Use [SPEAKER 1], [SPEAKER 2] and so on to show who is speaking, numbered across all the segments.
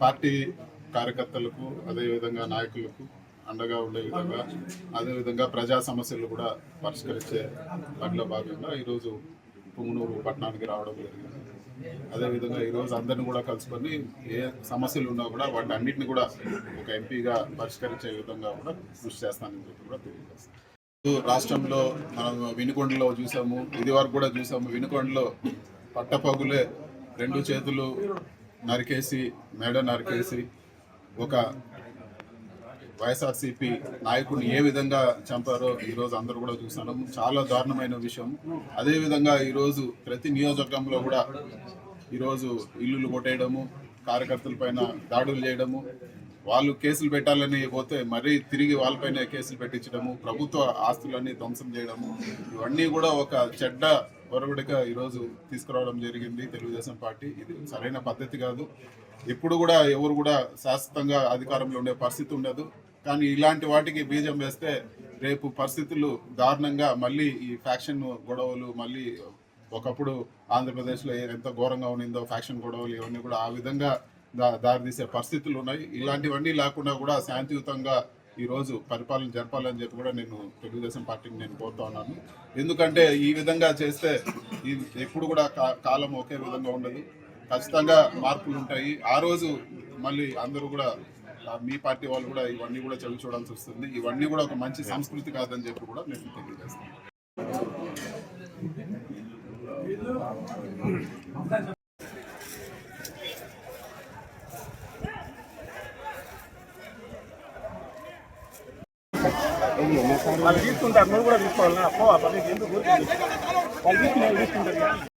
[SPEAKER 1] Party కార్యకర్తలకు అదేవిధంగా నాయకులకు అండగా ఉండే విధంగా అదేవిధంగా ప్రజా సమస్యలు కూడా పరిష్కరించే పనిలో భాగంగా ఈరోజు పుంగనూరు పట్టణానికి రావడం జరిగింది. అదేవిధంగా ఈరోజు అందరిని కూడా కలుసుకొని ఏ సమస్యలు ఉన్నా కూడా వాటి అన్నింటినీ కూడా ఒక ఎంపీగా పరిష్కరించే విధంగా కూడా కృషి చేస్తానని చెప్పి కూడా తెలియజేస్తాను. రాష్ట్రంలో మనం వినుకొండలో చూసాము, ఇది వరకు కూడా చూసాము. వినుకొండలో పట్టపగులే 2 చేతులు నరికేసి మెడ నరికేసి ఒక వైఎస్ఆర్సీపీ నాయకుడిని ఏ విధంగా చంపారో ఈరోజు అందరూ కూడా చూస్తున్నాం. చాలా దారుణమైన విషయం. అదేవిధంగా ఈరోజు ప్రతి నియోజకవర్గంలో కూడా ఈరోజు ఇల్లులు కొట్టేయడము, కార్యకర్తల పైన దాడులు చేయడము, వాళ్ళు కేసులు పెట్టాలని పోతే మరీ తిరిగి వాళ్ళపైన కేసులు పెట్టించడము, ప్రభుత్వ ఆస్తులన్నీ ధ్వంసం చేయడము, ఇవన్నీ కూడా ఒక చెడ్డ ఒరవడిగా ఈరోజు తీసుకురావడం జరిగింది తెలుగుదేశం పార్టీ. ఇది సరైన పద్ధతి కాదు. ఎప్పుడు కూడా ఎవరు కూడా శాశ్వతంగా అధికారంలో ఉండే పరిస్థితి ఉండదు. కానీ ఇలాంటి వాటికి బీజం వేస్తే రేపు పరిస్థితులు దారుణంగా మళ్ళీ ఈ ఫ్యాక్షన్ గొడవలు, మళ్ళీ ఒకప్పుడు ఆంధ్రప్రదేశ్లో ఎంత ఘోరంగా ఉన్నిందో ఫ్యాక్షన్ గొడవలు, ఇవన్నీ కూడా ఆ విధంగా దారితీసే పరిస్థితులు ఉన్నాయి. ఇలాంటివన్నీ లేకుండా కూడా శాంతియుతంగా ఈరోజు పరిపాలన జరపాలని చెప్పి కూడా నేను తెలుగుదేశం పార్టీని నేను కోరుతా ఉన్నాను. ఎందుకంటే ఈ విధంగా చేస్తే ఎప్పుడు కూడా కాలం ఒకే విధంగా ఉండదు. ఖచ్చితంగా మార్పులు ఉంటాయి. ఆ రోజు మళ్ళీ అందరూ కూడా మీ పార్టీ వాళ్ళు కూడా ఇవన్నీ కూడా చవి చూడాల్సి వస్తుంది. ఇవన్నీ కూడా ఒక మంచి సంస్కృతి కాదని చెప్పి కూడా నేను తెలియజేస్తాను.
[SPEAKER 2] వాళ్ళు తీసుకుంటారు, నువ్వు కూడా తీసుకోవాలన్నా పో ఆ పని ఎందుకు వాళ్ళు తీసుకుంటారు.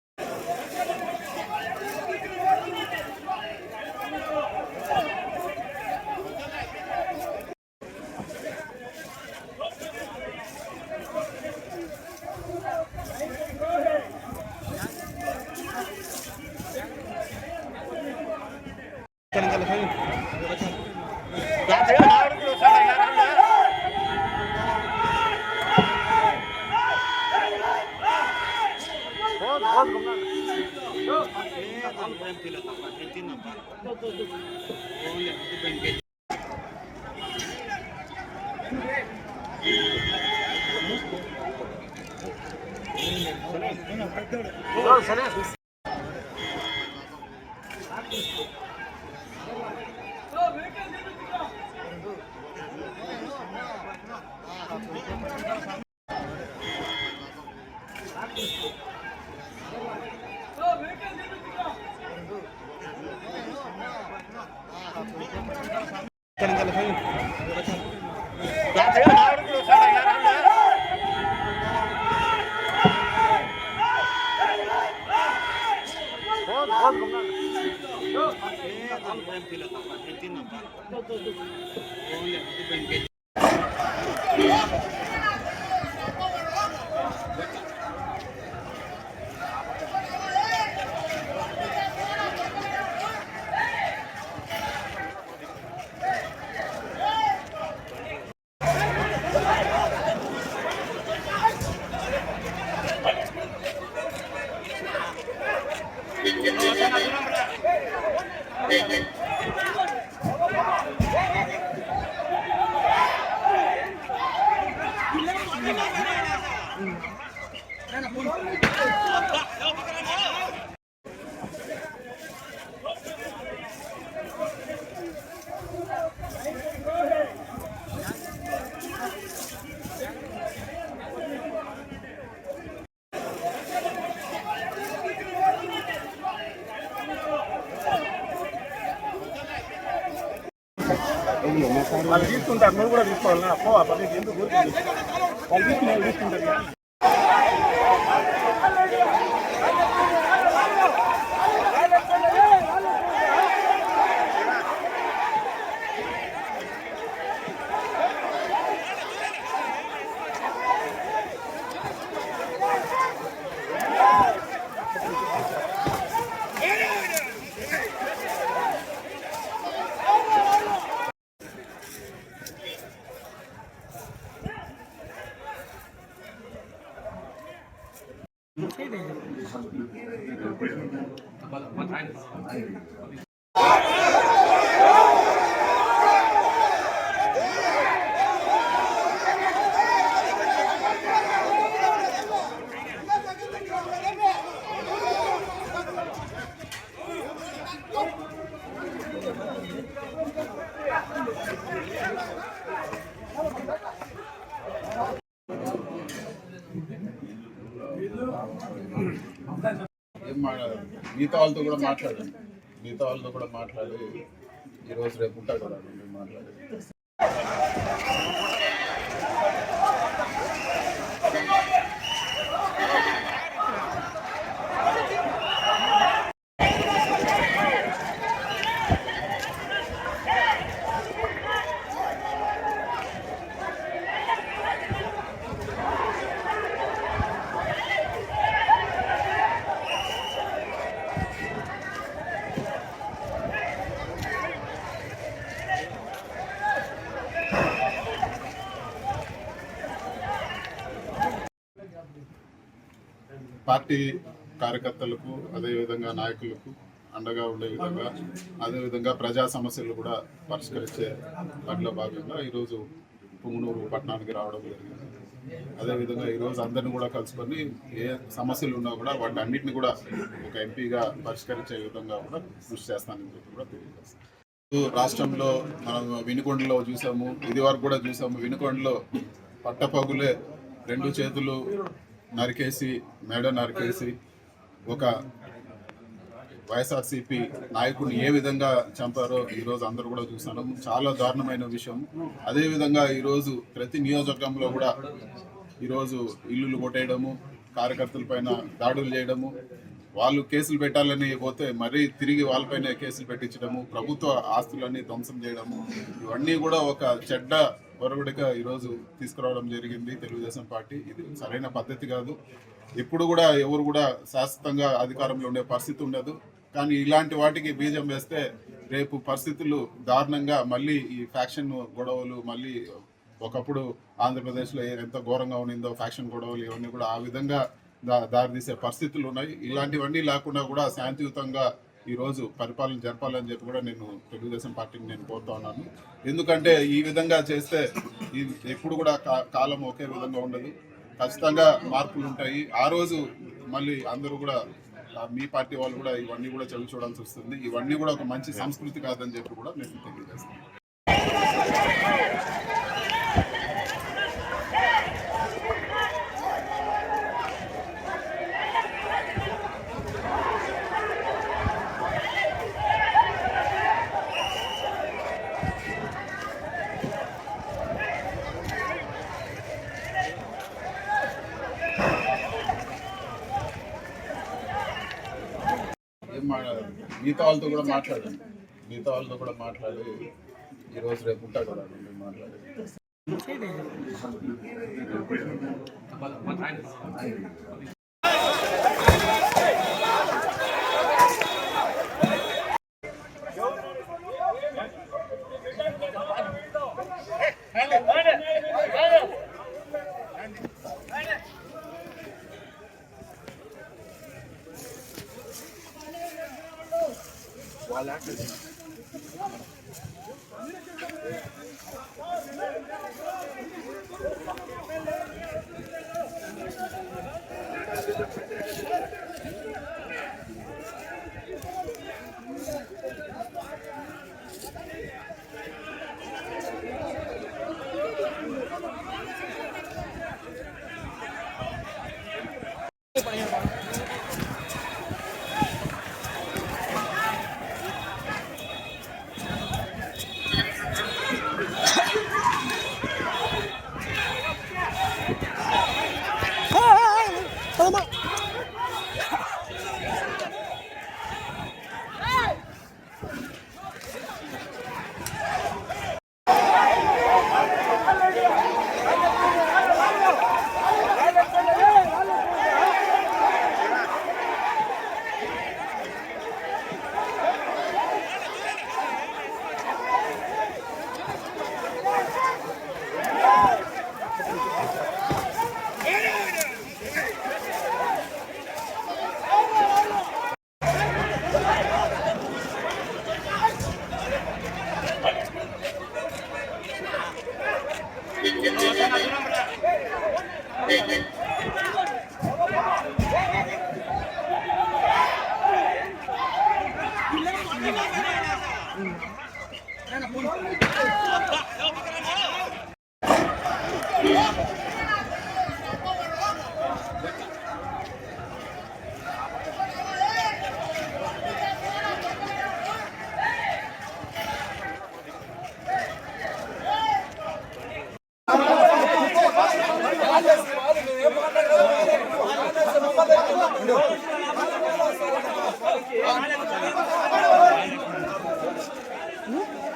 [SPEAKER 2] వాళ్ళు తీసుకుంటారు, నువ్వు కూడా తీసుకోవాలన్నా పో ఆ పని ఎందుకు వాళ్ళు తీసుకుంటారు.
[SPEAKER 1] ఏం మిగతా వాళ్ళతో కూడా మాట్లాడండి, మిగతా వాళ్ళతో కూడా మాట్లాడి ఈరోజు రేపు ఉంటా కదా మీరు మాట్లాడి. పార్టీ కార్యకర్తలకు అదేవిధంగా నాయకులకు అండగా ఉండే విధంగా అదేవిధంగా ప్రజా సమస్యలు కూడా పరిష్కరించే దాంట్లో భాగంగా ఈరోజు పుంగనూరు పట్టణానికి రావడం జరిగింది. అదేవిధంగా ఈరోజు అందరిని కూడా కలుసుకొని ఏ సమస్యలు ఉన్నా కూడా వాటి అన్నింటినీ కూడా ఒక ఎంపీగా పరిష్కరించే విధంగా కూడా కృషి చేస్తానని చెప్పి కూడా తెలియజేస్తాను. రాష్ట్రంలో మనం వినుకొండలో చూసాము, ఇది వరకు కూడా చూసాము. వినుకొండలో పట్టపగులే 2 చేతులు నరికేసి మెడ నరికేసి ఒక వైఎస్ఆర్సీపీ నాయకుడిని ఏ విధంగా చంపారో ఈరోజు అందరూ కూడా చూసాను. చాలా దారుణమైన విషయం. అదేవిధంగా ఈరోజు ప్రతి నియోజకవర్గంలో కూడా ఈరోజు ఇల్లులు కొట్టేయడము, కార్యకర్తల పైన దాడులు చేయడము, వాళ్ళు కేసులు పెట్టాలని పోతే మరీ తిరిగి వాళ్ళపైన కేసులు పెట్టించడము, ప్రభుత్వ ఆస్తులన్నీ ధ్వంసం చేయడము, ఇవన్నీ కూడా ఒక చెడ్డ ఒరవడిగా ఈరోజు తీసుకురావడం జరిగింది తెలుగుదేశం పార్టీ. ఇది సరైన పద్ధతి కాదు. ఎప్పుడు కూడా ఎవరు కూడా శాశ్వతంగా అధికారంలో ఉండే పరిస్థితి ఉండదు. కానీ ఇలాంటి వాటికి బీజం వేస్తే రేపు పరిస్థితులు దారుణంగా మళ్ళీ ఈ ఫ్యాక్షన్ గొడవలు, మళ్ళీ ఒకప్పుడు ఆంధ్రప్రదేశ్లో ఎంత ఘోరంగా ఉన్నిందో ఫ్యాక్షన్ గొడవలు, ఇవన్నీ కూడా ఆ విధంగా దారితీసే పరిస్థితులు ఉన్నాయి. ఇలాంటివన్నీ లేకుండా కూడా శాంతియుతంగా ఈరోజు పరిపాలన జరపాలని చెప్పి కూడా నేను తెలుగుదేశం పార్టీని నేను కోరుతా ఉన్నాను. ఎందుకంటే ఈ విధంగా చేస్తే ఎప్పుడు కూడా కాలం ఒకే విధంగా ఉండదు. ఖచ్చితంగా మార్పులు ఉంటాయి. ఆ రోజు మళ్ళీ అందరూ కూడా మీ పార్టీ వాళ్ళు కూడా ఇవన్నీ కూడా చవి చూడాల్సి వస్తుంది. ఇవన్నీ కూడా ఒక మంచి సంస్కృతి కాదని చెప్పి కూడా నేను తెలియజేస్తాను. మిగతా వాళ్ళతో కూడా మాట్లాడండి, మిగతా వాళ్ళతో కూడా మాట్లాడి ఈరోజు రేపు ఉంటా కదా మీరు మాట్లాడి.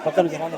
[SPEAKER 2] పక్కన జనాలు